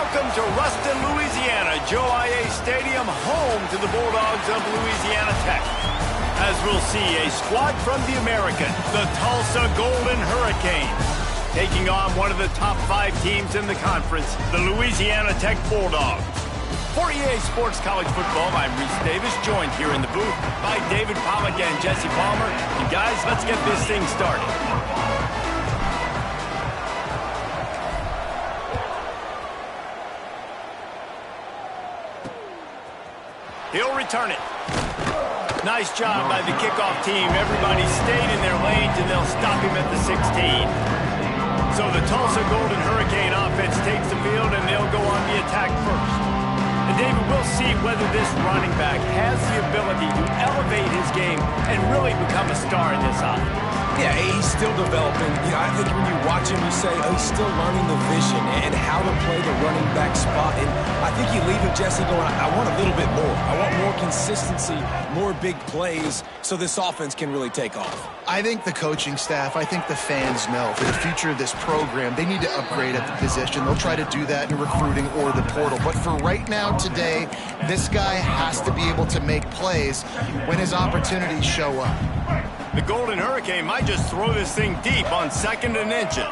Welcome to Ruston, Louisiana, Joe IA Stadium, home to the Bulldogs of Louisiana Tech. As we'll see, a squad from the American, the Tulsa Golden Hurricanes, taking on one of the top 5 teams in the conference, the Louisiana Tech Bulldogs. For EA Sports College Football, I'm Reese Davis, joined here in the booth by David Pollack and Jesse Palmer. And guys, let's get this thing started. He'll return it. Nice job by the kickoff team. Everybody stayed in their lanes, and they'll stop him at the 16. So the Tulsa Golden Hurricane offense takes the field, and they'll go on the attack first. And David, we'll see whether this running back has the ability to elevate his game and really become a star in this offense. Yeah, he's still developing. You know, I think when you watch him, you say, oh, he's still learning the vision and how to play the running back spot. And I think you leave him, Jesse, going, I want a little bit more. I want more consistency, more big plays, so this offense can really take off. I think the coaching staff, I think the fans know for the future of this program, they need to upgrade at the position. They'll try to do that in recruiting or the portal. But for right now, today, this guy has to be able to make plays when his opportunities show up. The Golden Hurricane might just throw this thing deep on 2nd and inches.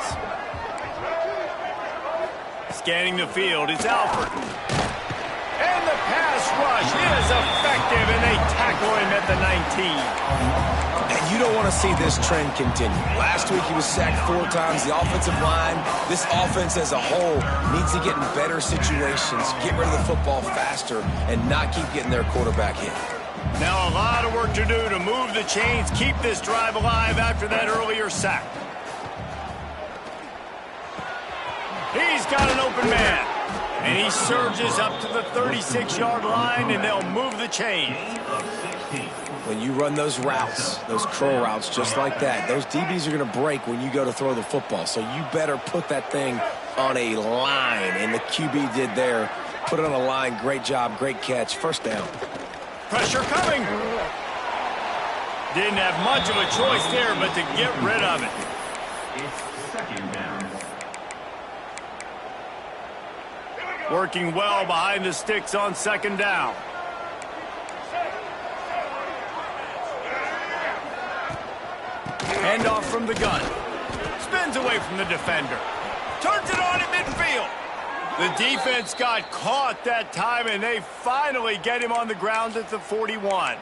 Scanning the field, it's Alford. And the pass rush is effective, and they tackle him at the 19. And you don't want to see this trend continue. Last week he was sacked 4 times. The offensive line, this offense as a whole, needs to get in better situations, get rid of the football faster, and not keep getting their quarterback hit. Now a lot of work to do to move the chains, keep this drive alive after that earlier sack. He's got an open man. And he surges up to the 36-yard line, and they'll move the chains. When you run those routes, those curl routes just like that, those DBs are going to break when you go to throw the football. So you better put that thing on a line, and the QB did there. Put it on a line. Great job, great catch. First down. Pressure coming. Didn't have much of a choice there, but to get rid of it. It's 2nd down. Working well behind the sticks on 2nd down. Handoff from the gun. Spins away from the defender. Turns it on at midfield. The defense got caught that time, and they finally get him on the ground at the 41.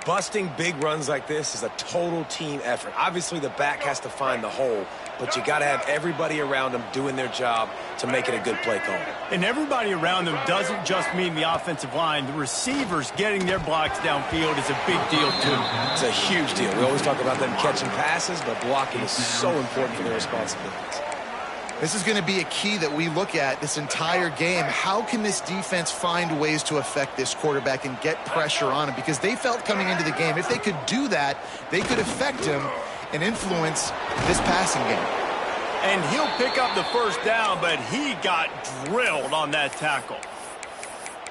Busting big runs like this is a total team effort. Obviously, the back has to find the hole, but you got to have everybody around them doing their job to make it a good play call. And everybody around them doesn't just mean the offensive line. The receivers getting their blocks downfield is a big deal, too. It's a huge deal. We always talk about them catching passes, but blocking is so important for their responsibilities. This is going to be a key that we look at this entire game. How can this defense find ways to affect this quarterback and get pressure on him? Because they felt coming into the game, if they could do that, they could affect him and influence this passing game. And he'll pick up the first down, but he got drilled on that tackle.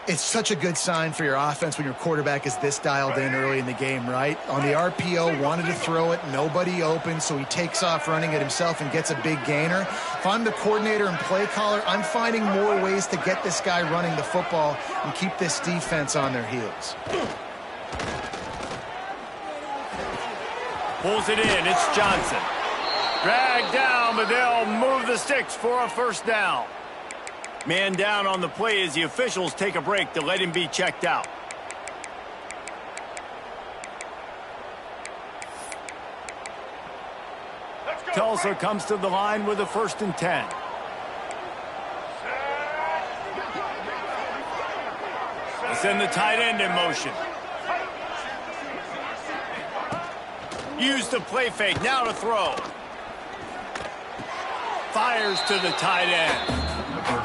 It's such a good sign for your offense when your quarterback is this dialed in early in the game, right? On the RPO, wanted to throw it, nobody open, so he takes off running it himself and gets a big gainer. If I'm the coordinator and play caller, I'm finding more ways to get this guy running the football and keep this defense on their heels. Pulls it in, it's Johnson. Dragged down, but they'll move the sticks for a first down. Man down on the play as the officials take a break to let him be checked out. Tulsa comes to the line with a 1st and 10. They send the tight end in motion. Use the play fake, now to throw. Fires to the tight end.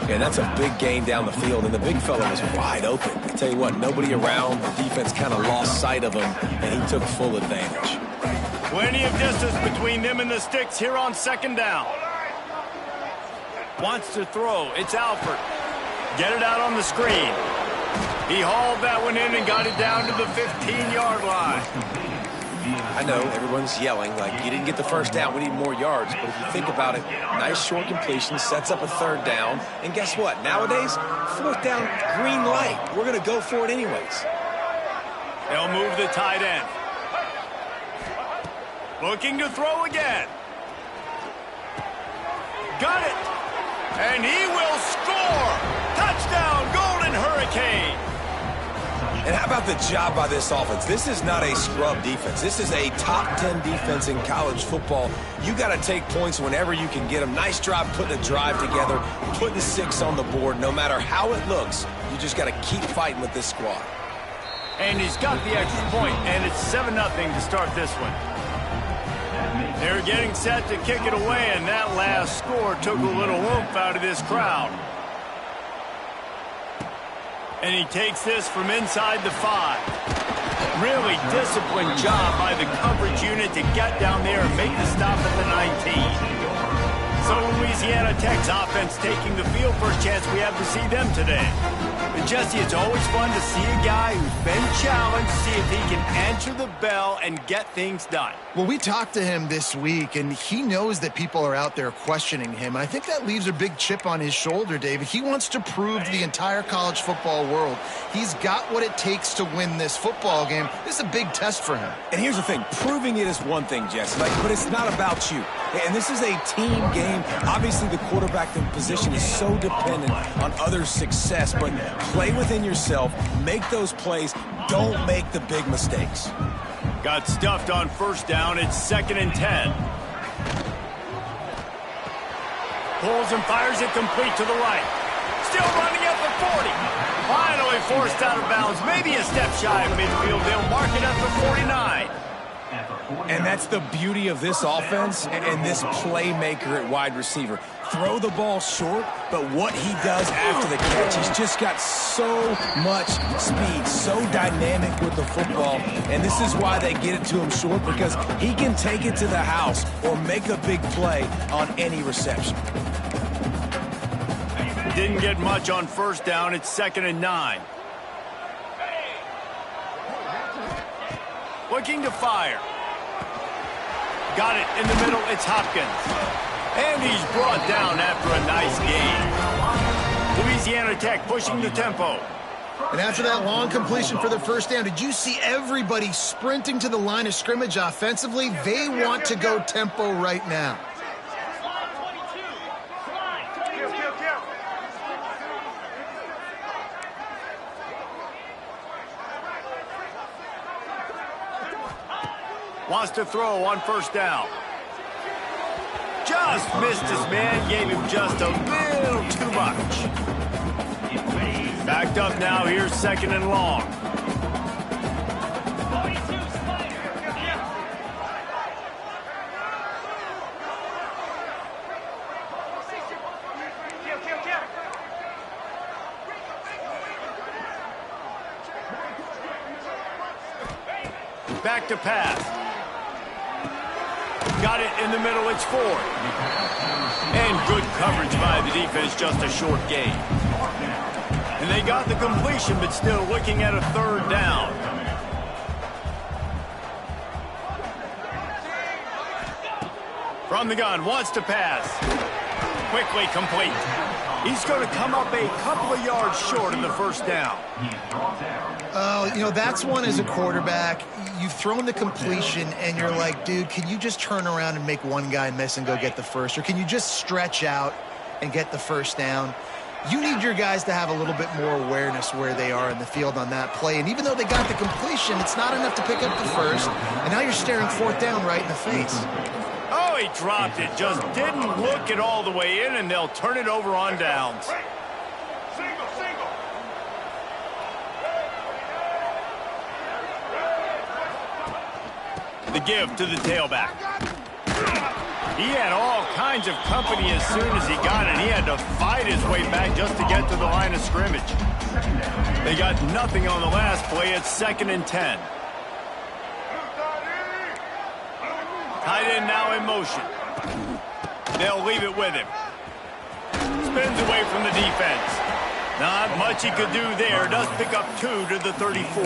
Yeah, that's a big gain down the field, and the big fella was wide open. I tell you what, nobody around. The defense kind of lost sight of him, and he took full advantage. Plenty of distance between them and the sticks here on 2nd down. Wants to throw. It's Alford. Get it out on the screen. He hauled that one in and got it down to the 15-yard line. I know everyone's yelling like you didn't get the first down, we need more yards. But if you think about it, nice short completion sets up a third down. And guess what? Nowadays, fourth down, green light. We're going to go for it anyways. They'll move the tight end. Looking to throw again. Got it. And he will score. Touchdown, Golden Hurricane. And how about the job by this offense? This is not a scrub defense. This is a top 10 defense in college football. You got to take points whenever you can get them. Nice job putting a drive together, putting 6 on the board. No matter how it looks, you just got to keep fighting with this squad. And he's got the extra point, and it's 7-0 to start this one. They're getting set to kick it away, and that last score took a little oomph out of this crowd. And he takes this from inside the 5. Really disciplined job by the coverage unit to get down there and make the stop at the 19. So Louisiana Tech's offense taking the field. First chance we have to see them today. But Jesse, it's always fun to see a guy who's been challenged, see if he can answer the bell and get things done. Well, we talked to him this week, and he knows that people are out there questioning him. And I think that leaves a big chip on his shoulder, David. He wants to prove to the entire college football world he's got what it takes to win this football game. This is a big test for him. And here's the thing. Proving it is one thing, Jesse, but it's not about you. And this is a team game. Obviously, the quarterback position is so dependent on others' success, but play within yourself, make those plays, don't make the big mistakes. Got stuffed on first down. It's 2nd and 10. Pulls and fires it complete to the right. Still running at the 40. Finally forced out of bounds. Maybe a step shy of midfield. They'll mark it at the 49. And that's the beauty of this offense and this playmaker at wide receiver. Throw the ball short, but what he does after the catch, he's just got so much speed, so dynamic with the football. And this is why they get it to him short, because he can take it to the house or make a big play on any reception. Didn't get much on first down. It's 2nd and 9. Looking to fire. Got it in the middle. It's Hopkins. And he's brought down after a nice gain. Louisiana Tech pushing the tempo. And after that long completion for the first down, did you see everybody sprinting to the line of scrimmage offensively? They want to go tempo right now. Wants to throw on first down. Just missed his man, gave him just a little too much. Backed up now, here's 2nd and long. Back to pass. Got it in the middle, it's 4. And good coverage by the defense, just a short gain. And they got the completion, but still looking at a 3rd down. From the gun, wants to pass. Quickly complete. He's going to come up a couple of yards short in the first down. Oh, you know, that's one as a quarterback. You've thrown the completion, and you're like, dude, can you just turn around and make one guy miss and go get the first? Or can you just stretch out and get the first down? You need your guys to have a little bit more awareness where they are in the field on that play. And even though they got the completion, it's not enough to pick up the first. And now you're staring 4th down right in the face. Oh, he dropped it. Just didn't look it all the way in, and they'll turn it over on downs. The give to the tailback. He had all kinds of company as soon as he got it. He had to fight his way back just to get to the line of scrimmage. They got nothing on the last play. It's 2nd and 10. Tight end now in motion. They'll leave it with him. Spins away from the defense. Not much he could do there. Does pick up 2 to the 34.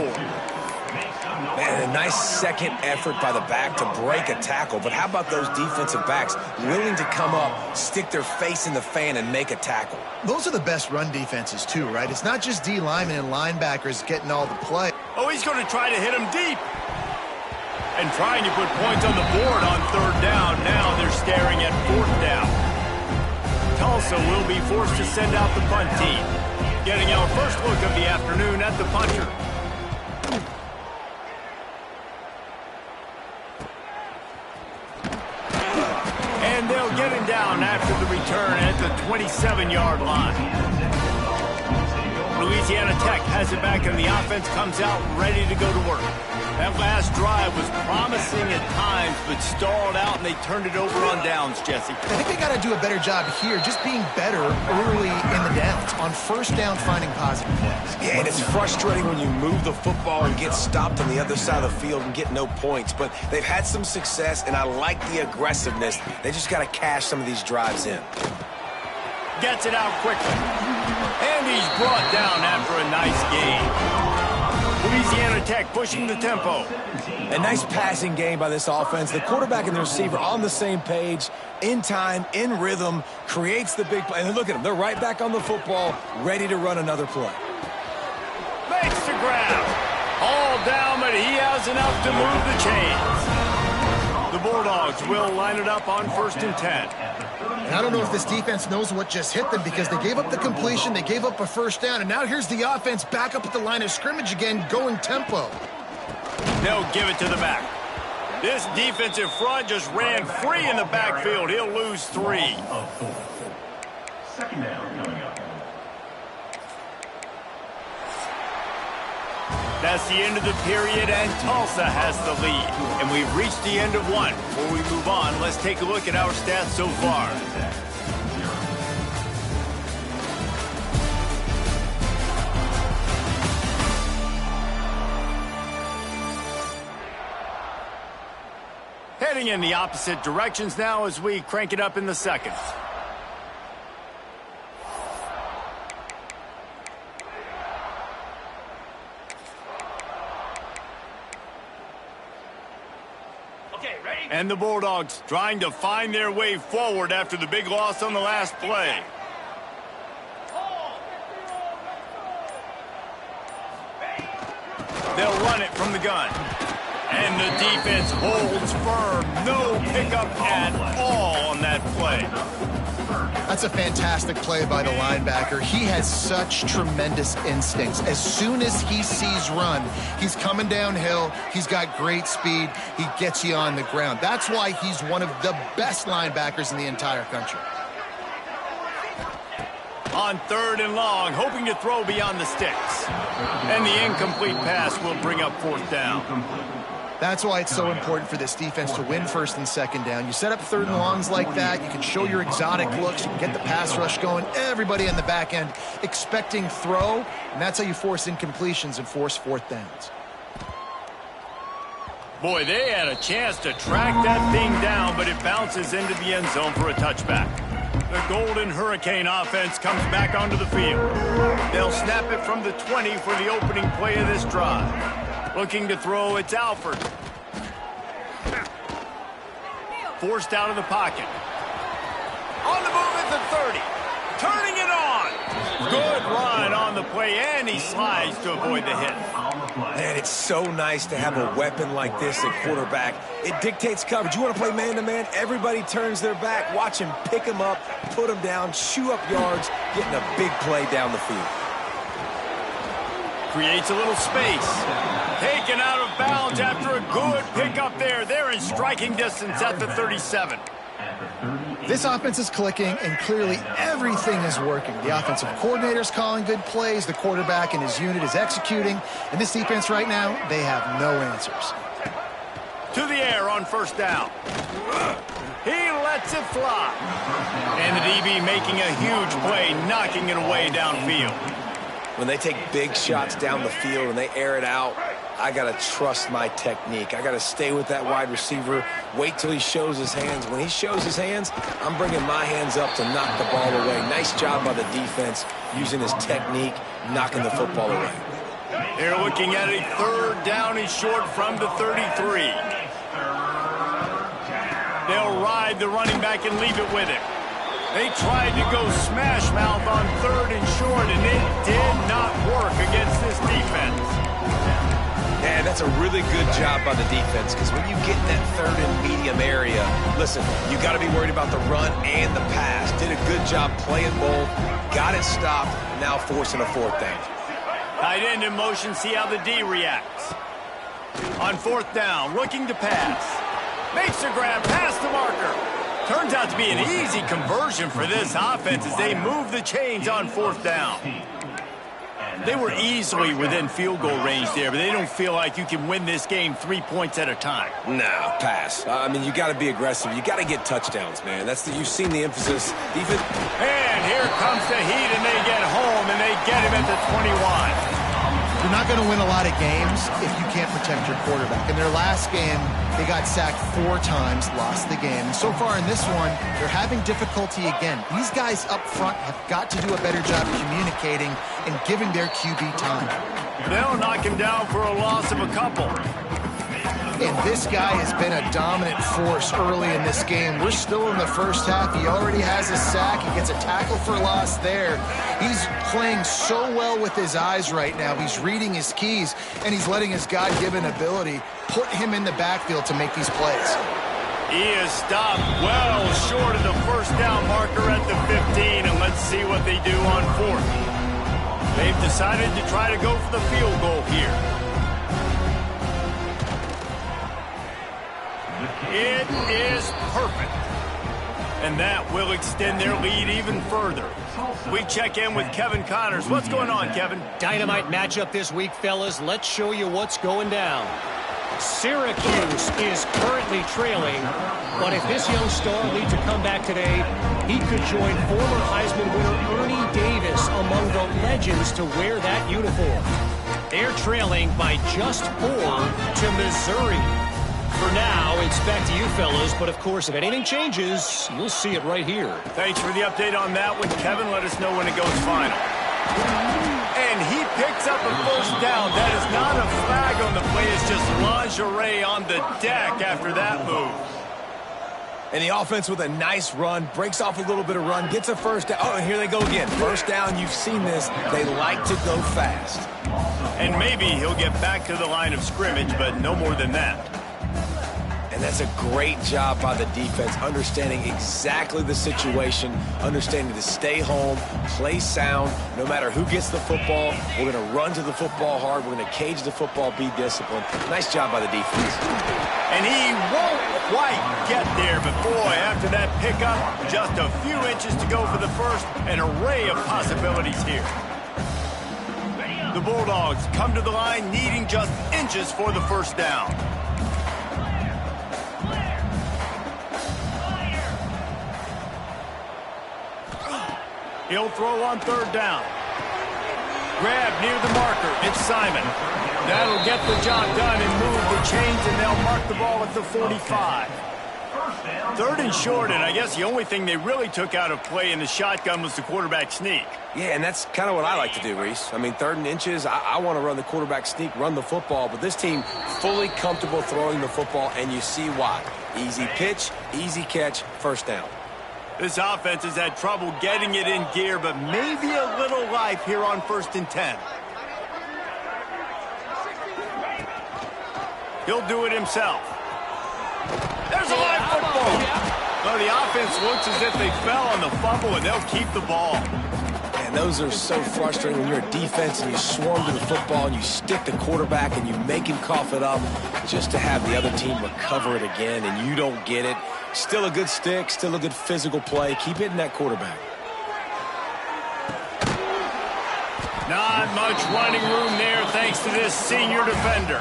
Man, a nice second effort by the back to break a tackle. But how about those defensive backs willing to come up, stick their face in the fan, and make a tackle? Those are the best run defenses, too, right? It's not just D linemen and linebackers getting all the play. Oh, he's going to try to hit him deep. And trying to put points on the board on third down. Now they're staring at fourth down. Tulsa will be forced to send out the punt team. Getting our first look of the afternoon at the punter. And they'll get him down after the return at the 27-yard line. Louisiana Tech has it back, and the offense comes out ready to go to work. That last drive was promising at times, but stalled out, and they turned it over on downs, Jesse. I think they got to do a better job here, just being better early in the downs. On first down, finding positive plays. Yeah, and it's frustrating when you move the football and get stopped on the other side of the field and get no points. But they've had some success, and I like the aggressiveness. They just got to cash some of these drives in. Gets it out quickly. And he's brought down after a nice game. Louisiana Tech pushing the tempo. A nice passing game by this offense. The quarterback and the receiver on the same page, in time, in rhythm, creates the big play. And look at them. They're right back on the football, ready to run another play. Makes the grab. All down, but he has enough to move the chains. The Bulldogs will line it up on 1st and 10. And I don't know if this defense knows what just hit them, because they gave up the completion, they gave up a first down, and now here's the offense back up at the line of scrimmage again, going tempo. They'll give it to the back. This defensive front just ran free in the backfield. He'll lose 3. Second down coming up. That's the end of the period, and Tulsa has the lead. And we've reached the end of one. Before we move on, let's take a look at our stats so far. Heading in the opposite directions now as we crank it up in the second. And the Bulldogs trying to find their way forward after the big loss on the last play. They'll run it from the gun. And the defense holds firm. No pickup at all on that play. That's a fantastic play by the linebacker. He has such tremendous instincts. As soon as he sees run, he's coming downhill. He's got great speed. He gets you on the ground. That's why he's one of the best linebackers in the entire country. On 3rd and long, hoping to throw beyond the sticks. And the incomplete pass will bring up 4th down. That's why it's so important for this defense to win 1st and 2nd down. You set up 3rd and longs like that, you can show your exotic looks, you can get the pass rush going, everybody on the back end expecting throw, and that's how you force incompletions and force 4th downs. Boy, they had a chance to track that thing down, but it bounces into the end zone for a touchback. The Golden Hurricane offense comes back onto the field. They'll snap it from the 20 for the opening play of this drive. Looking to throw, it's Alford. Forced out of the pocket. On the move at the 30. Turning it on. Good run on the play, and he slides to avoid the hit. Man, it's so nice to have a weapon like this at quarterback. It dictates coverage. You want to play man-to-man? Everybody turns their back. Watch him pick him up, put him down, chew up yards, getting a big play down the field. Creates a little space. Taken out of bounds after a good pickup there. They're in striking distance at the 37. This offense is clicking, and clearly everything is working. The offensive coordinator's calling good plays. The quarterback and his unit is executing. And this defense right now, they have no answers. To the air on 1st down. He lets it fly. And the DB making a huge play, knocking it away downfield. When they take big shots down the field and they air it out, I got to trust my technique. I got to stay with that wide receiver, wait till he shows his hands. When he shows his hands, I'm bringing my hands up to knock the ball away. Nice job by the defense using his technique, knocking the football away. They're looking at a 3rd down and short from the 33. They'll ride the running back and leave it with him. They tried to go smash mouth on 3rd and short, and it did not work against this defense. Yeah, that's a really good job by the defense, because when you get in that 3rd and medium area, listen, you got to be worried about the run and the pass. Did a good job playing both, got it stopped, now forcing a 4th down. Tight end in motion, see how the D reacts. On 4th down, looking to pass. Makes the grab past the marker. Turns out to be an easy conversion for this offense as they move the chains on 4th down. They were easily within field goal range there, but they don't feel like you can win this game 3 points at a time. No, pass. I mean, you got to be aggressive. You got to get touchdowns, man. You've seen the emphasis. Even. And here comes the heat, and they get home, and they get him at the 21. You're not going to win a lot of games if you can't protect your quarterback. In their last game, they got sacked 4 times, lost the game. And so far in this one, they're having difficulty again. These guys up front have got to do a better job communicating and giving their QB time. They'll knock him down for a loss of a couple. And this guy has been a dominant force early in this game. We're still in the first half. He already has a sack. He gets a tackle for loss there. He's playing so well with his eyes right now. He's reading his keys, and he's letting his God-given ability put him in the backfield to make these plays. He is stopped well short of the 1st down marker at the 15, and let's see what they do on 4th. They've decided to try to go for the field goal here. It is perfect. And that will extend their lead even further. We check in with Kevin Connors. What's going on, Kevin? Dynamite matchup this week, fellas. Let's show you what's going down. Syracuse is currently trailing, but if this young star leads a comeback today, he could join former Heisman winner Ernie Davis among the legends to wear that uniform. They're trailing by just 4 to Missouri. For now, it's back to you, fellas, but of course, if anything changes, you'll see it right here. Thanks for the update on that one, Kevin. Let us know when it goes final. And he picks up a 1st down. That is not a flag on the play. It's just lingerie on the deck after that move. And the offense with a nice run, breaks off a little bit of run, gets a 1st down. Oh, and here they go again. 1st down, you've seen this. They like to go fast. And maybe he'll get back to the line of scrimmage, but no more than that. And that's a great job by the defense, understanding exactly the situation, understanding to stay home, play sound, no matter who gets the football. We're going to run to the football hard. We're going to cage the football, be disciplined. Nice job by the defense. And he won't quite get there, but boy, after that pickup, just a few inches to go for the 1st, an array of possibilities here. The Bulldogs come to the line needing just inches for the 1st down. He'll throw on 3rd down. Grab near the marker. It's Simon. That'll get the job done and move the chains, and they'll mark the ball at the 45. 3rd and short, and I guess the only thing they really took out of play in the shotgun was the quarterback sneak. Yeah, and that's kind of what I like to do, Reese. I mean, 3rd and inches, I want to run the quarterback sneak, run the football, but this team fully comfortable throwing the football, and you see why. Easy pitch, easy catch, 1st down. This offense has had trouble getting it in gear, but maybe a little life here on 1st and 10. He'll do it himself. There's a live football. No, the offense looks as if they fell on the fumble, and they'll keep the ball. And those are so frustrating when you're a defense and you swarm to the football and you stick the quarterback and you make him cough it up just to have the other team recover it again, and you don't get it. Still a good stick, still a good physical play. Keep hitting that quarterback. Not much running room there thanks to this senior defender.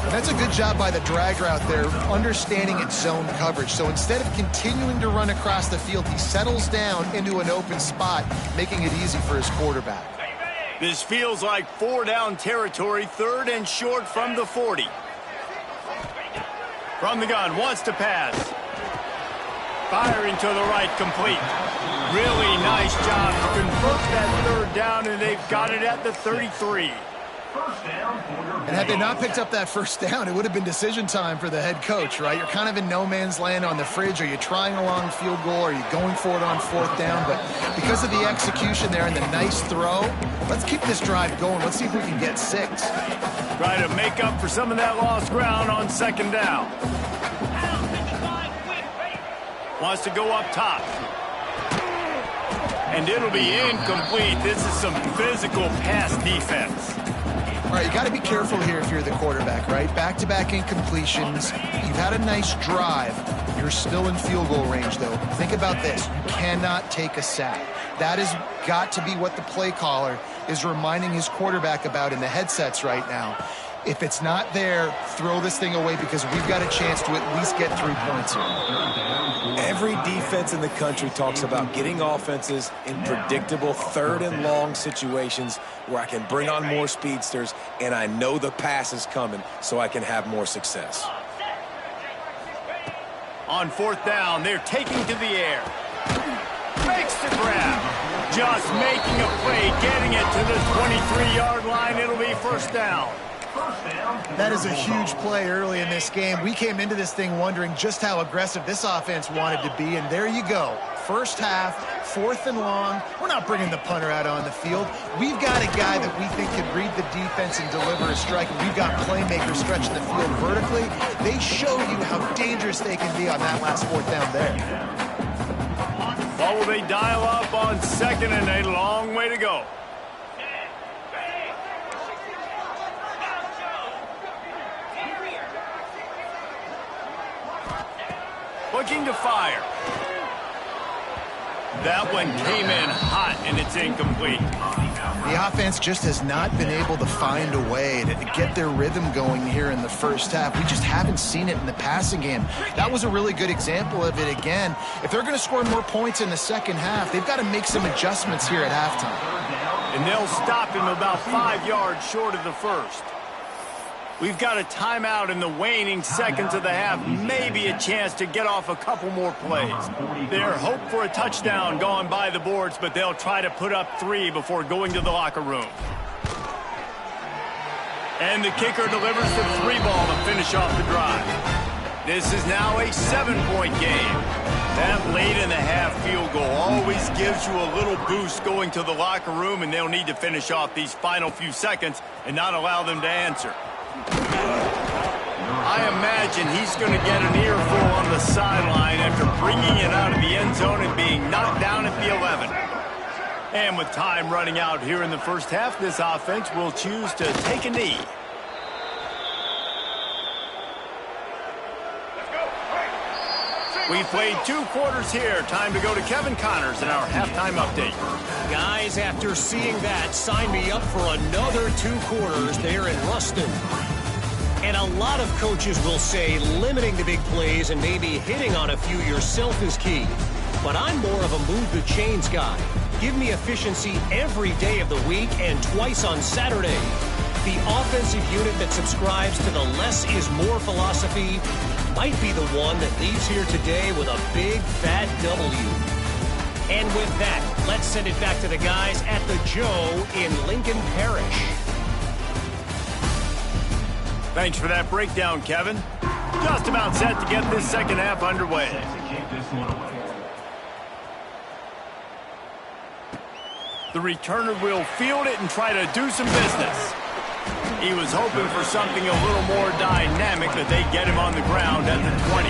That's a good job by the drag route there, understanding its zone coverage. So instead of continuing to run across the field, he settles down into an open spot, making it easy for his quarterback. This feels like 4-down territory, 3rd and short from the 40. From the gun, wants to pass. Firing to the right, complete. Really nice job to convert that 3rd down, and they've got it at the 33. And had they not picked up that first down, it would have been decision time for the head coach, right? You're kind of in no man's land on the fridge. Are you trying a long field goal? Are you going for it on fourth down? But because of the execution there and the nice throw, let's keep this drive going. Let's see if we can get 6. Try to make up for some of that lost ground on second down. Wants to go up top. And it'll be incomplete. This is some physical pass defense. All right, you got to be careful here if you're the quarterback, right? Back-to-back incompletions. You've had a nice drive. You're still in field goal range, though. Think about this. You cannot take a sack. That has got to be what the play caller is reminding his quarterback about in the headsets right now. If it's not there, throw this thing away because we've got a chance to at least get 3 points here. Every defense in the country talks about getting offenses in predictable third and long situations where I can bring on more speedsters and I know the pass is coming so I can have more success. On fourth down, they're taking to the air. Makes the grab. Just making a play, getting it to the 23-yard line. It'll be first down. That is a huge play early in this game. We came into this thing wondering just how aggressive this offense wanted to be, and there you go. First half, fourth and long. We're not bringing the punter out on the field. We've got a guy that we think can read the defense and deliver a strike, and we've got playmakers stretching the field vertically. They show you how dangerous they can be on that last fourth down there. What will they dial up on second and a long way to go? Looking to fire. That one came in hot, and it's incomplete. The offense just has not been able to find a way to get their rhythm going here in the first half. We just haven't seen it in the passing game. That was a really good example of it again. If they're going to score more points in the second half, they've got to make some adjustments here at halftime. And they'll stop him about 5 yards short of the first. We've got a timeout in the waning seconds of the half, maybe a chance to get off a couple more plays. Their hope for a touchdown gone by the boards, but they'll try to put up 3 before going to the locker room. And the kicker delivers the 3 ball to finish off the drive. This is now a 7-point game. That late in the half field goal always gives you a little boost going to the locker room, and they'll need to finish off these final few seconds and not allow them to answer. I imagine he's going to get an earful on the sideline after bringing it out of the end zone and being knocked down at the 11. And with time running out here in the first half, this offense will choose to take a knee. We've played 2 quarters here. Time to go to Kevin Connors in our halftime update. Guys, after seeing that, sign me up for another 2 quarters there in Ruston. And a lot of coaches will say limiting the big plays and maybe hitting on a few yourself is key. But I'm more of a move the chains guy. Give me efficiency every day of the week and twice on Saturday. The offensive unit that subscribes to the less is more philosophy might be the one that leaves here today with a big fat W. And with that, let's send it back to the guys at the Joe in Lincoln Parish. Thanks for that breakdown, Kevin. Just about set to get this second half underway. The returner will field it and try to do some business. He was hoping for something a little more dynamic, that they get him on the ground at the 20.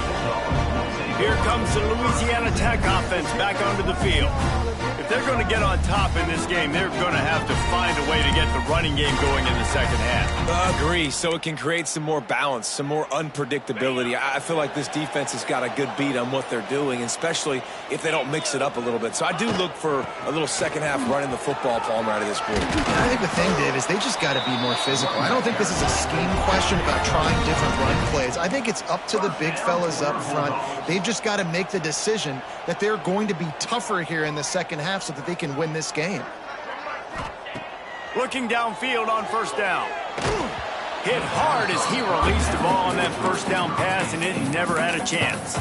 Here comes the Louisiana Tech offense back onto the field. If they're going to get on top in this game, they're going to have to find a way to get the running game going in the second half. Agree, so it can create some more balance, some more unpredictability. I feel like this defense has got a good beat on what they're doing, especially if they don't mix it up a little bit. So I do look for a little second half running the football palm out of this group. I think the thing, Dave, is they just got to be more physical. I don't think this is a scheme question about trying different run plays. I think it's up to the big fellas up front. They've just got to make the decision that they're going to be tougher here in the second half so that they can win this game. Looking downfield on first down. hit hard as he released the ball on that first down pass, and it never had a chance.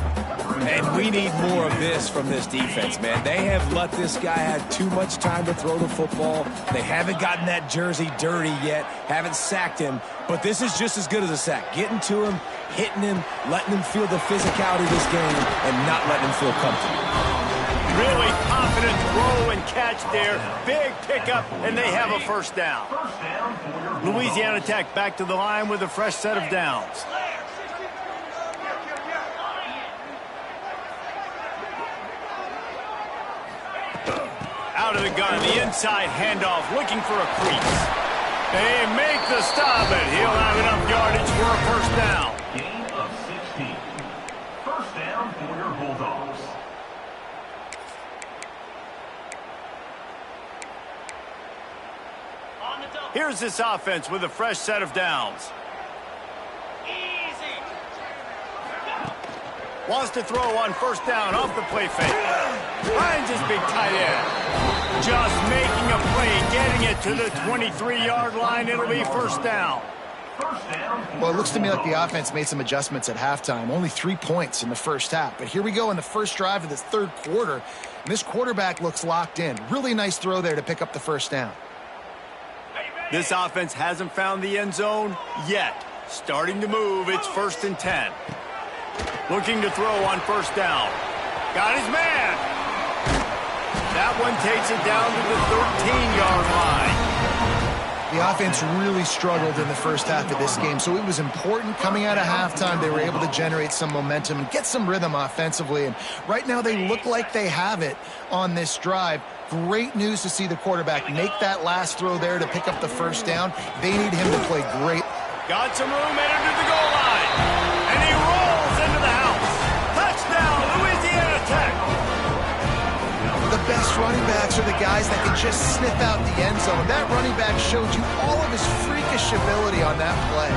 And we need more of this from this defense, man. They have let this guy have too much time to throw the football. They haven't gotten that jersey dirty yet, haven't sacked him, but this is just as good as a sack. Getting to him, hitting him, letting him feel the physicality of this game, and not letting him feel comfortable. Really confident throw and catch there. Big pickup, and they have a first down. Louisiana Tech back to the line with a fresh set of downs. Out of the gun, the inside handoff, looking for a crease. They make the stop, but he'll have enough yardage for a first down. Gain of 16. First down for your Bulldogs. Here's this offense with a fresh set of downs. Wants to throw on first down off the play fake. Finds his big tight end. Just making a play, getting it to the 23-yard line. It'll be first down. Well, it looks to me like the offense made some adjustments at halftime. Only 3 points in the first half. But here we go in the first drive of this third quarter. And this quarterback looks locked in. Really nice throw there to pick up the first down. This offense hasn't found the end zone yet. Starting to move, it's 1st and 10. Looking to throw on first down. Got his man. That one takes it down to the 13-yard line. The offense really struggled in the first half of this game, so it was important coming out of halftime. They were able to generate some momentum and get some rhythm offensively, and right now they look like they have it on this drive. Great news to see the quarterback make that last throw there to pick up the first down. They need him to play great. Got some room headed to the goal line, and he rolls into the house. Touchdown, Louisiana Tech. The best running backs are the guys that can just sniff out the end zone. That running back showed you all of his freakish ability on that play.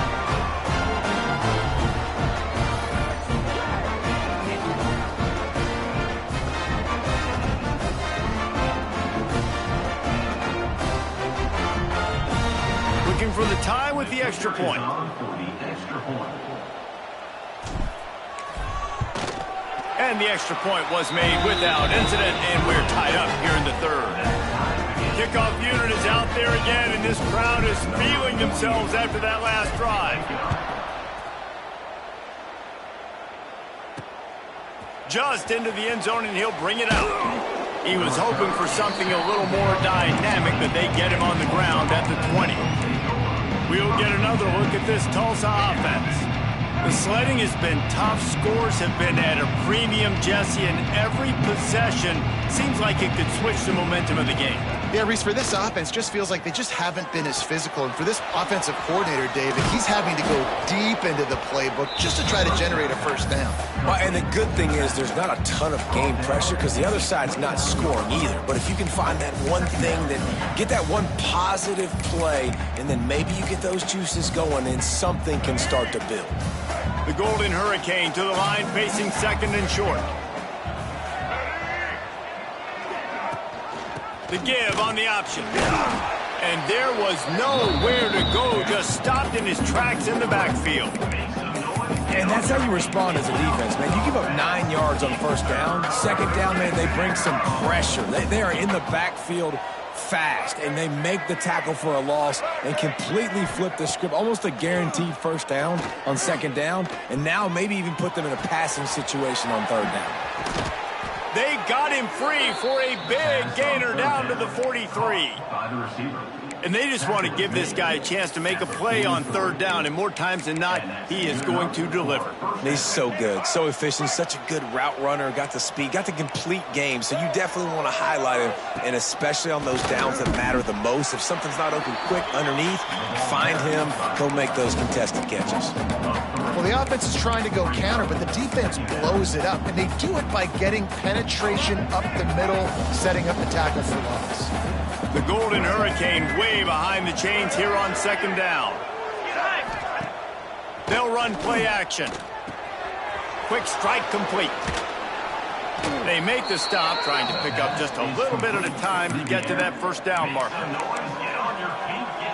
Looking for the tie with the extra point. And the extra point was made without incident, and we're tied up here in the third. Kickoff unit is out there again, and this crowd is feeling themselves after that last drive. Just into the end zone, and he'll bring it out. He was hoping for something a little more dynamic, but they get him on the ground at the 20. We'll get another look at this Tulsa offense. The sledding has been tough. Scores have been at a premium, Jesse, and every possession seems like it could switch the momentum of the game. Yeah, Reese, for this offense, just feels like they just haven't been as physical. And for this offensive coordinator, David, he's having to go deep into the playbook just to try to generate a first down. Well, and the good thing is there's not a ton of game pressure because the other side's not scoring either. But if you can find that one thing, that get that one positive play, and then maybe you get those juices going and something can start to build. The Golden Hurricane to the line, facing second and short. The give on the option. And there was nowhere to go, just stopped in his tracks in the backfield. And that's how you respond as a defense, man. You give up 9 yards on first down. Second down, man, they bring some pressure. They are in the backfield fast, and they make the tackle for a loss and completely flip the script. Almost a guaranteed first down on second down, and now maybe even put them in a passing situation on third down. They got him free for a big gainer down to the 43. And they just want to give this guy a chance to make a play on third down, and more times than not, he is going to deliver. He's so good, so efficient, such a good route runner, got the speed, got the complete game, so you definitely want to highlight him, and especially on those downs that matter the most. If something's not open quick underneath, find him, he'll make those contested catches. Well, the offense is trying to go counter, but the defense blows it up, and they do it by getting penetration up the middle, setting up the tackle for loss. The Golden Hurricane way behind the chains here on second down. They'll run play action. Quick strike complete. They make the stop, trying to pick up just a little bit at a time to get to that first down marker.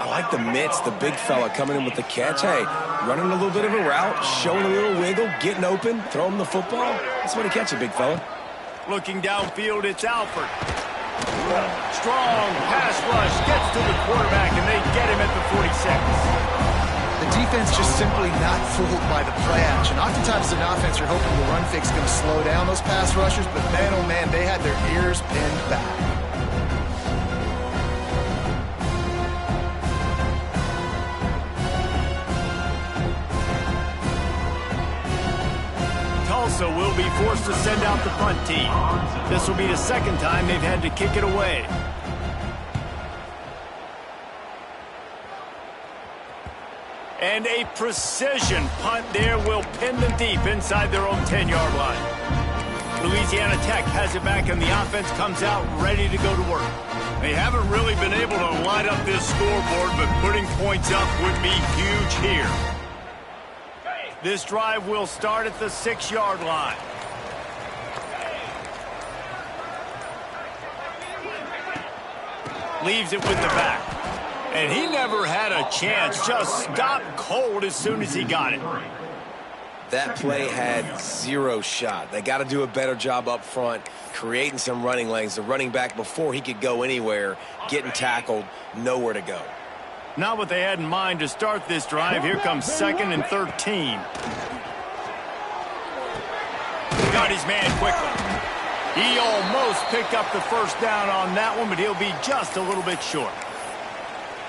I like the mitts, the big fella coming in with the catch. Hey, running a little bit of a route, showing a little wiggle, getting open, throw him the football. That's what he catch it, big fella. Looking downfield, it's Alford. Strong pass rush, gets to the quarterback, and they get him at the 46. The defense just simply not fooled by the play action. Oftentimes as an offense, you're hoping the run fix is going to slow down those pass rushers, but man, oh man, they had their ears pinned back. Tulsa will be forced to send out the punt team. This will be the second time they've had to kick it away. And a precision punt there will pin them deep inside their own 10-yard line. Louisiana Tech has it back, and the offense comes out ready to go to work. They haven't really been able to light up this scoreboard, but putting points up would be huge here. This drive will start at the 6-yard line. Leaves it with the back. And he never had a chance, just stopped cold as soon as he got it. That play had zero shot. They got to do a better job up front, creating some running lanes. The running back, before he could go anywhere, getting tackled, nowhere to go. Not what they had in mind to start this drive. Here comes 2nd and 13. Got his man quickly. He almost picked up the first down on that one, but he'll be just a little bit short.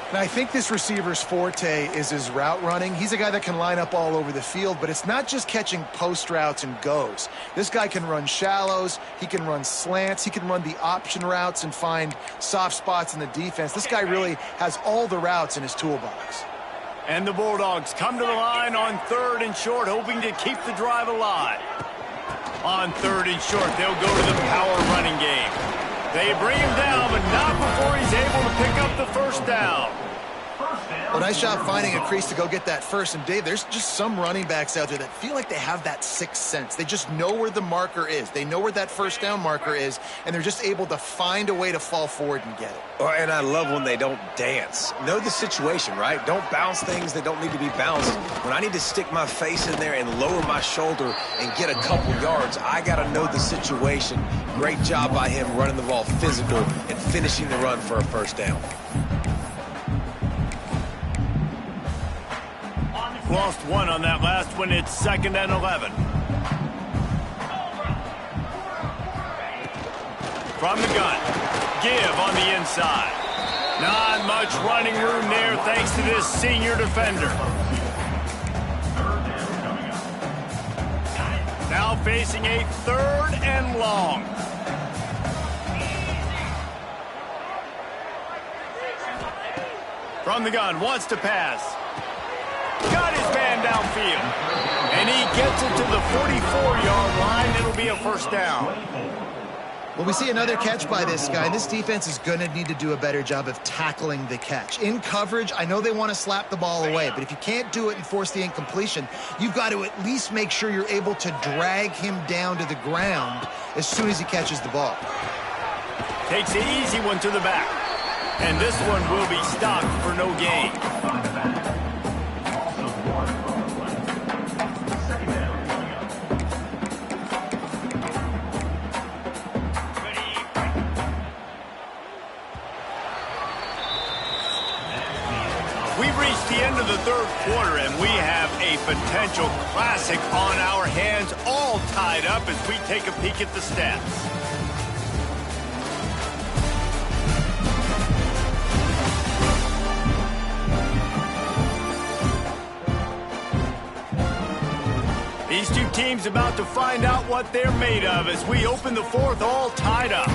And I think this receiver's forte is his route running. He's a guy that can line up all over the field, but it's not just catching post routes and goes. This guy can run shallows, he can run slants, he can run the option routes and find soft spots in the defense. This guy really has all the routes in his toolbox. And the Bulldogs come to the line on 3rd and short, hoping to keep the drive alive. On 3rd and short, they'll go to the power running game. They bring him down, but not before he's able to pick up the first down. Well, nice job finding a crease to go get that first. And, Dave, there's just some running backs out there that feel like they have that sixth sense. They just know where the marker is. They know where that first down marker is, and they're just able to find a way to fall forward and get it. And I love when they don't dance. Know the situation, right? Don't bounce things that don't need to be bounced. When I need to stick my face in there and lower my shoulder and get a couple yards, I got to know the situation. Great job by him running the ball physical and finishing the run for a first down. Lost one on that last one. It's 2nd and 11. From the gun. Give on the inside. Not much running room there thanks to this senior defender. Now facing a 3rd and long. From the gun, wants to pass. Got his man downfield. And he gets it to the 44-yard line. It'll be a first down. Well, we see another catch by this guy. This defense is going to need to do a better job of tackling the catch. In coverage, I know they want to slap the ball away, but if you can't do it and force the incompletion, you've got to at least make sure you're able to drag him down to the ground as soon as he catches the ball. Takes the easy one to the back. And this one will be stopped for no gain. We've reached the end of the 3rd quarter, and we have a potential classic on our hands, all tied up as we take a peek at the stats. These two teams about to find out what they're made of as we open the 4th, all tied up.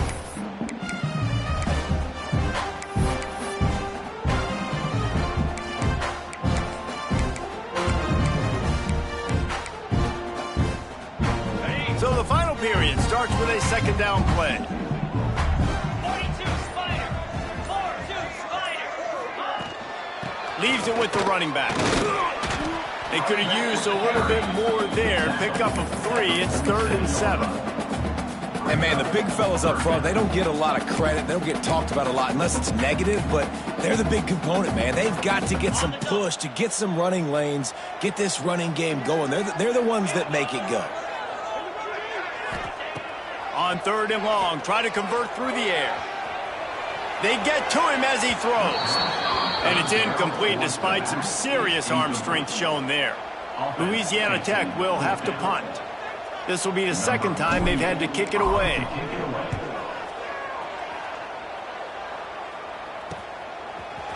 So the final period starts with a 2nd down play. 42 Spider. 4-2 Spider. Leaves it with the running back. They could have used a little bit more there. Pick up a 3. It's 3rd and 7. And, man, the big fellas up front, they don't get a lot of credit. They don't get talked about a lot unless it's negative, but they're the big component, man. They've got to get some push, to get some running lanes, get this running game going. They're the ones that make it go. On 3rd and long, try to convert through the air. They get to him as he throws. And it's incomplete despite some serious arm strength shown there. Louisiana Tech will have to punt. This will be the 2nd time they've had to kick it away.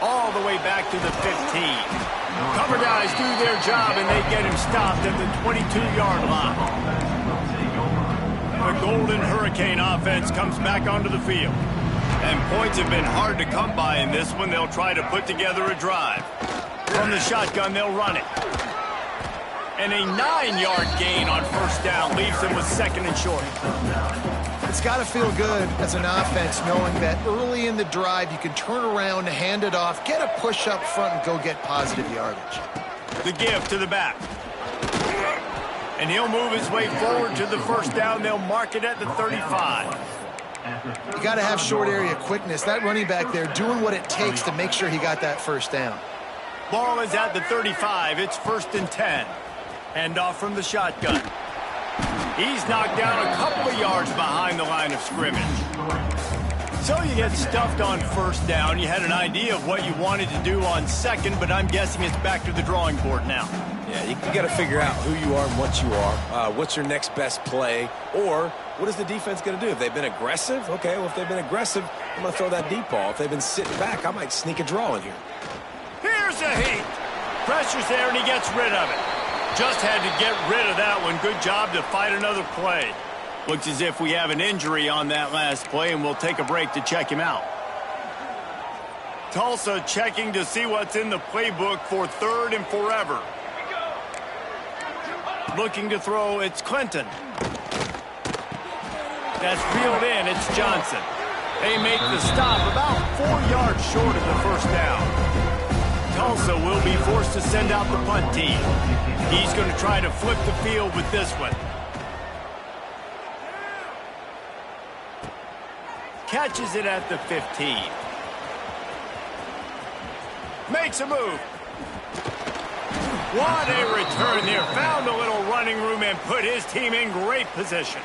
All the way back to the 15. Cover guys do their job, and they get him stopped at the 22-yard line. The Golden Hurricane offense comes back onto the field. And points have been hard to come by in this one. They'll try to put together a drive. From the shotgun, they'll run it. And a 9-yard gain on 1st down leaves them with 2nd and short. It's got to feel good as an offense knowing that early in the drive you can turn around, hand it off, get a push up front, and go get positive yardage. The give to the back. And he'll move his way forward to the 1st down. They'll mark it at the 35. You got to have short area quickness. That running back there doing what it takes to make sure he got that 1st down. Ball is at the 35. It's 1st and 10. Hand off from the shotgun. He's knocked down a couple of yards behind the line of scrimmage. So you get stuffed on 1st down. You had an idea of what you wanted to do on 2nd, but I'm guessing it's back to the drawing board now. Yeah, you got to figure out who you are and what you are. What's your next best play? Or what is the defense going to do? If they've been aggressive, okay, well, if they've been aggressive, I'm going to throw that deep ball. If they've been sitting back, I might sneak a draw in here. Here's a heat. Pressure's there, and he gets rid of it. Just had to get rid of that one. Good job to fight another play. Looks as if we have an injury on that last play, and we'll take a break to check him out. Tulsa checking to see what's in the playbook for 3rd and forever. Looking to throw, it's Clinton. That's reeled in, it's Johnson. They make the stop about 4 yards short of the 1st down. Tulsa will be forced to send out the punt team. He's going to try to flip the field with this one. Catches it at the 15. Makes a move. What a return there. Found a little running room and put his team in great position.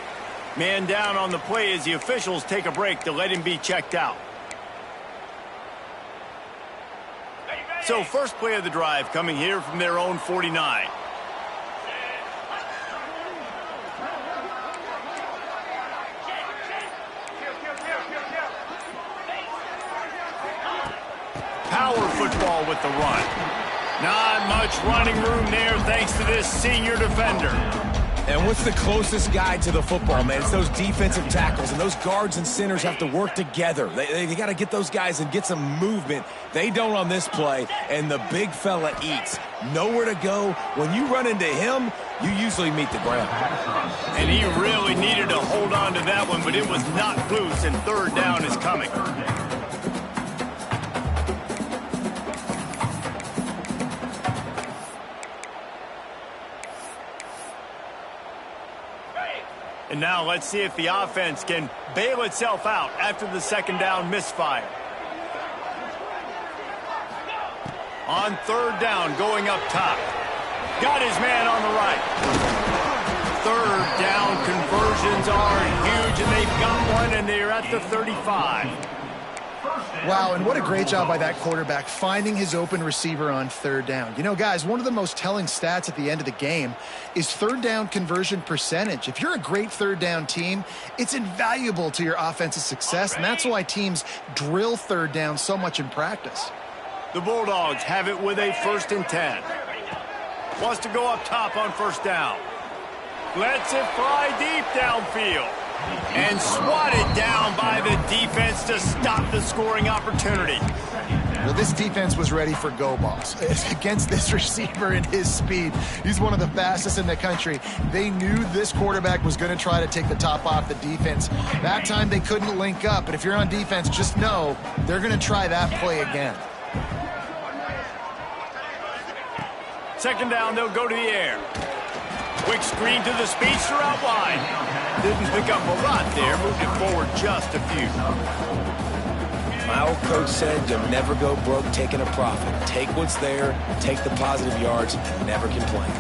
Man down on the play as the officials take a break to let him be checked out. So first play of the drive coming here from their own 49. Power football with the run. Not much running room there thanks to this senior defender. And what's the closest guy to the football, man? It's those defensive tackles, and those guards and centers have to work together. They got to get those guys and get some movement. They don't on this play, and the big fella eats. Nowhere to go. When you run into him, you usually meet the ground. And he really needed to hold on to that one, but it was not loose, and 3rd down is coming. And now let's see if the offense can bail itself out after the 2nd down misfire. On 3rd down, going up top. Got his man on the right. 3rd down conversions are huge, and they've got one, and they're at the 35. Wow, and what a great job by that quarterback finding his open receiver on 3rd down. You know, guys, one of the most telling stats at the end of the game is 3rd down conversion percentage. If you're a great 3rd down team, it's invaluable to your offensive success, and that's why teams drill 3rd down so much in practice. The Bulldogs have it with a 1st and 10. Wants to go up top on 1st down. Lets it fly deep downfield. And swatted down by the defense to stop the scoring opportunity. Well, this defense was ready for go balls. Against this receiver and his speed, he's one of the fastest in the country. They knew this quarterback was going to try to take the top off the defense. That time they couldn't link up, but if you're on defense, just know they're going to try that play again. 2nd down, they'll go to the air. Quick screen to the speedster out wide. Didn't pick up a lot there, moved it forward just a few. My old coach said you'll never go broke taking a profit. Take what's there, take the positive yards, and never complain.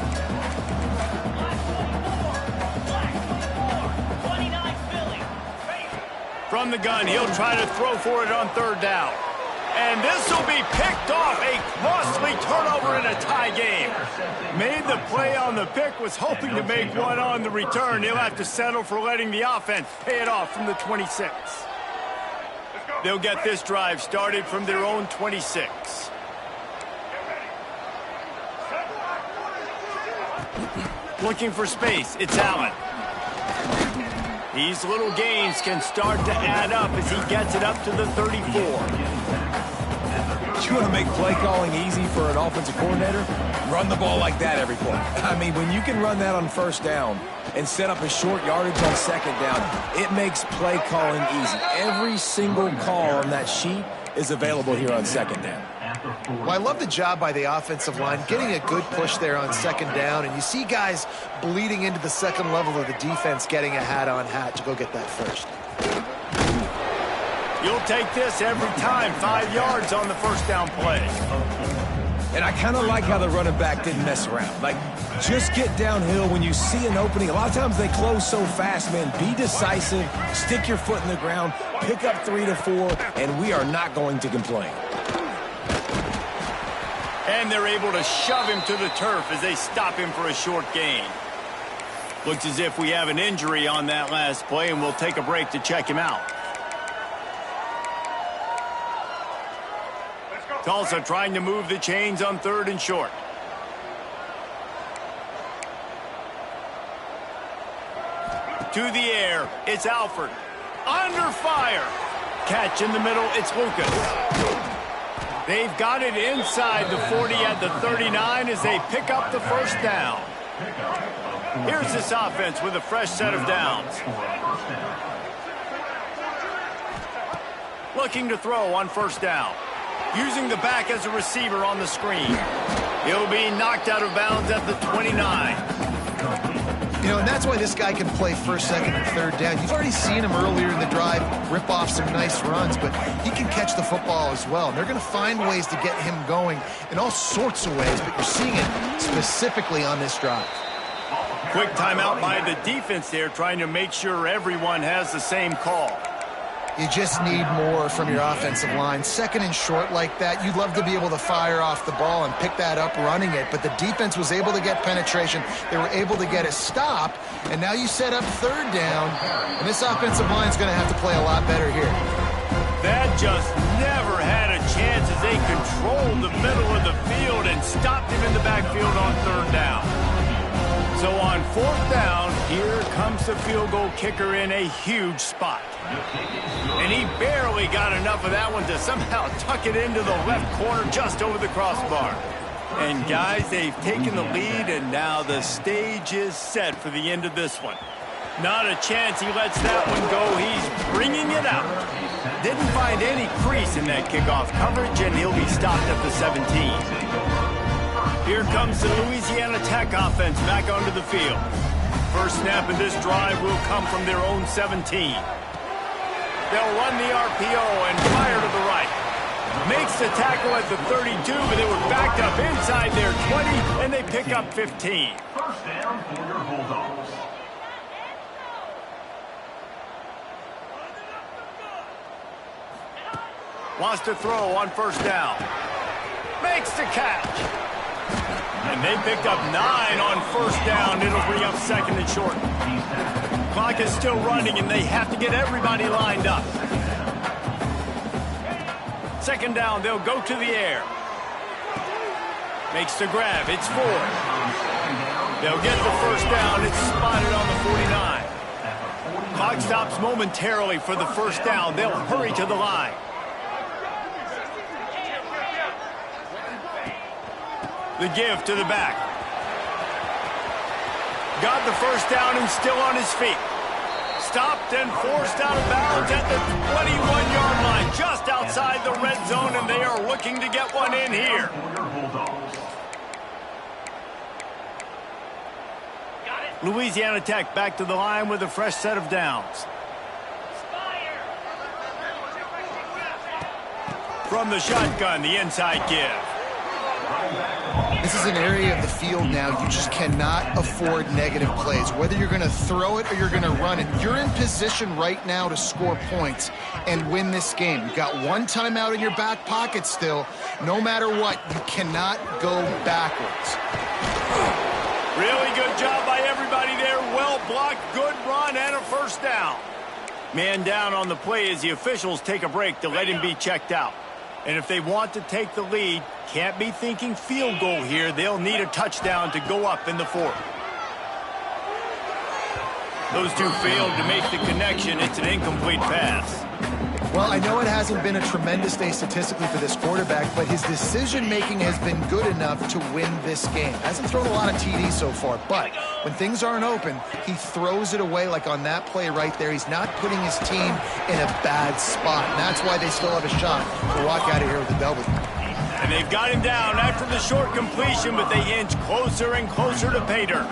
From the gun, he'll try to throw for it on third down. And this will be picked off. A costly turnover in a tie game. Made the play on the pick, was hoping to make one on the return. He'll have to settle for letting the offense pay it off from the 26. They'll get this drive started from their own 26. Looking for space, it's Allen. These little gains can start to add up as he gets it up to the 34. You want to make play calling easy for an offensive coordinator? Run the ball like that every play. I mean, when you can run that on first down and set up a short yardage on second down, it makes play calling easy. Every single call on that sheet is available here on second down. Well, I love the job by the offensive line, getting a good push there on second down, and you see guys bleeding into the second level of the defense getting a hat-on-hat to go get that first. You'll take this every time, 5 yards on the first down play. And I kind of like how the running back didn't mess around. Like, just get downhill when you see an opening. A lot of times they close so fast, man. Be decisive, stick your foot in the ground, pick up 3 to 4, and we are not going to complain. And they're able to shove him to the turf as they stop him for a short gain. Looks as if we have an injury on that last play, and we'll take a break to check him out. Tulsa trying to move the chains on third and short. To the air, it's Alford. Under fire. Catch in the middle, it's Lucas. They've got it inside the 40 at the 39 as they pick up the first down. Here's this offense with a fresh set of downs. Looking to throw on first down. Using the back as a receiver on the screen. He'll be knocked out of bounds at the 29. You know, and that's why this guy can play first, second, and third down. You've already seen him earlier in the drive rip off some nice runs, but he can catch the football as well. And they're going to find ways to get him going in all sorts of ways, but you're seeing it specifically on this drive. Quick timeout by the defense there, trying to make sure everyone has the same call. You just need more from your offensive line. Second and short like that, you'd love to be able to fire off the ball and pick that up running it, but the defense was able to get penetration. They were able to get a stop, and now you set up third down, and this offensive line is going to have to play a lot better here. That just never had a chance as they controlled the middle of the field and stopped him in the backfield on third down. So on fourth down, here comes the field goal kicker in a huge spot. And he barely got enough of that one to somehow tuck it into the left corner just over the crossbar. And guys, they've taken the lead, and now the stage is set for the end of this one. Not a chance he lets that one go. He's bringing it out. Didn't find any crease in that kickoff coverage, and he'll be stopped at the 17. Here comes the Louisiana Tech offense back onto the field. First snap of this drive will come from their own 17. They'll run the RPO and fire to the right. Makes the tackle at the 32, but they were backed up inside their 20, and they pick up 15. First down for your Bulldogs. Wants to throw on first down. Makes the catch. And they picked up 9 on first down. It'll bring up second and short. Clock is still running, and they have to get everybody lined up. Second down, they'll go to the air. Makes the grab. It's 4. They'll get the first down. It's spotted on the 49. Clock stops momentarily for the first down. They'll hurry to the line. The give to the back. Got the first down and still on his feet. Stopped and forced out of bounds at the 21-yard line, just outside the red zone, and they are looking to get one in here. Louisiana Tech back to the line with a fresh set of downs. From the shotgun, the inside give. This is an area of the field now you just cannot afford negative plays. Whether you're going to throw it or you're going to run it, you're in position right now to score points and win this game. You've got one timeout in your back pocket still. No matter what, you cannot go backwards. Really good job by everybody there. Well blocked, good run, and a first down. Man down on the play as the officials take a break to let him be checked out. And if they want to take the lead, can't be thinking field goal here. They'll need a touchdown to go up in the fourth. Those two failed to make the connection. It's an incomplete pass. Well, I know it hasn't been a tremendous day statistically for this quarterback, but his decision-making has been good enough to win this game. Hasn't thrown a lot of TDs so far, but when things aren't open, he throws it away like on that play right there. He's not putting his team in a bad spot, and that's why they still have a shot to walk out of here with a W. And they've got him down after the short completion, but they inch closer and closer to pay dirt.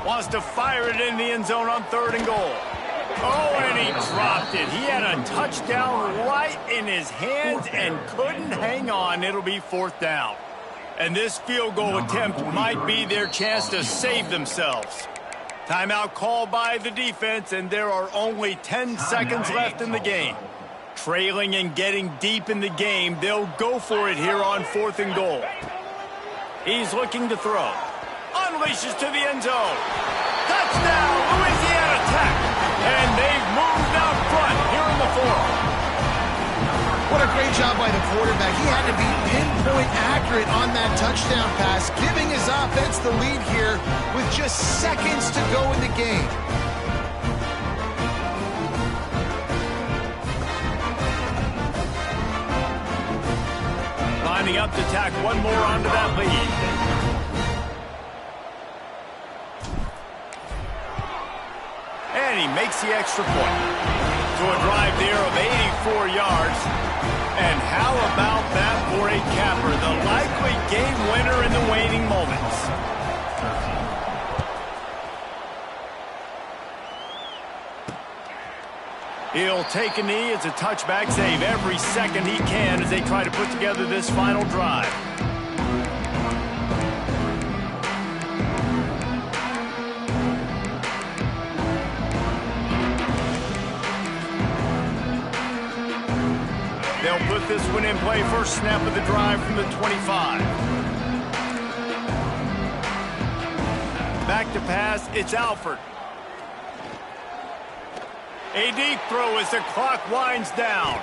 Wants to fire it in the end zone on 3rd and goal. Oh, and he dropped it. He had a touchdown right in his hands and couldn't hang on. It'll be 4th down. And this field goal attempt might be their chance to save themselves. Timeout called by the defense, and there are only 10 seconds left in the game. Trailing and getting deep in the game, they'll go for it here on 4th and goal. He's looking to throw. Unleashes to the end zone. Touchdown, Louisiana Tech. And they've moved out front here in the 4th. What a great job by the quarterback. He had to be pinpoint accurate on that touchdown pass, giving his offense the lead here with just seconds to go in the game. Lining up to tack one more onto that lead. And he makes the extra point. To a drive there of 84 yards. And how about that for a capper? The likely game winner in the waning moments. He'll take a knee. It's a touchback save every second he can as they try to put together this final drive. They'll put this one in play. First snap of the drive from the 25. Back to pass. It's Alford. A deep throw as the clock winds down.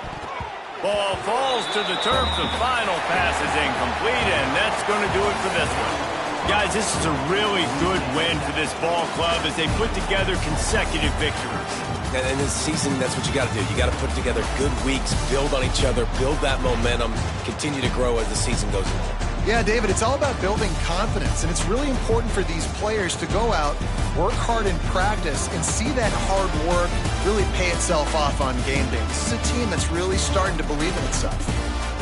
Ball falls to the turf. The final pass is incomplete, and that's going to do it for this one. Guys, this is a really good win for this ball club as they put together consecutive victories. And in this season, that's what you got to do. You got to put together good weeks, build on each other, build that momentum, continue to grow as the season goes along. Yeah, David, it's all about building confidence, and it's really important for these players to go out, work hard in practice, and see that hard work really pay itself off on game day. This is a team that's really starting to believe in itself.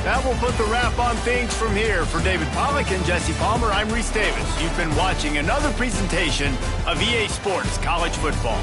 That will put the wrap on things from here. For David Pollack and Jesse Palmer, I'm Reese Davis. You've been watching another presentation of EA Sports College Football.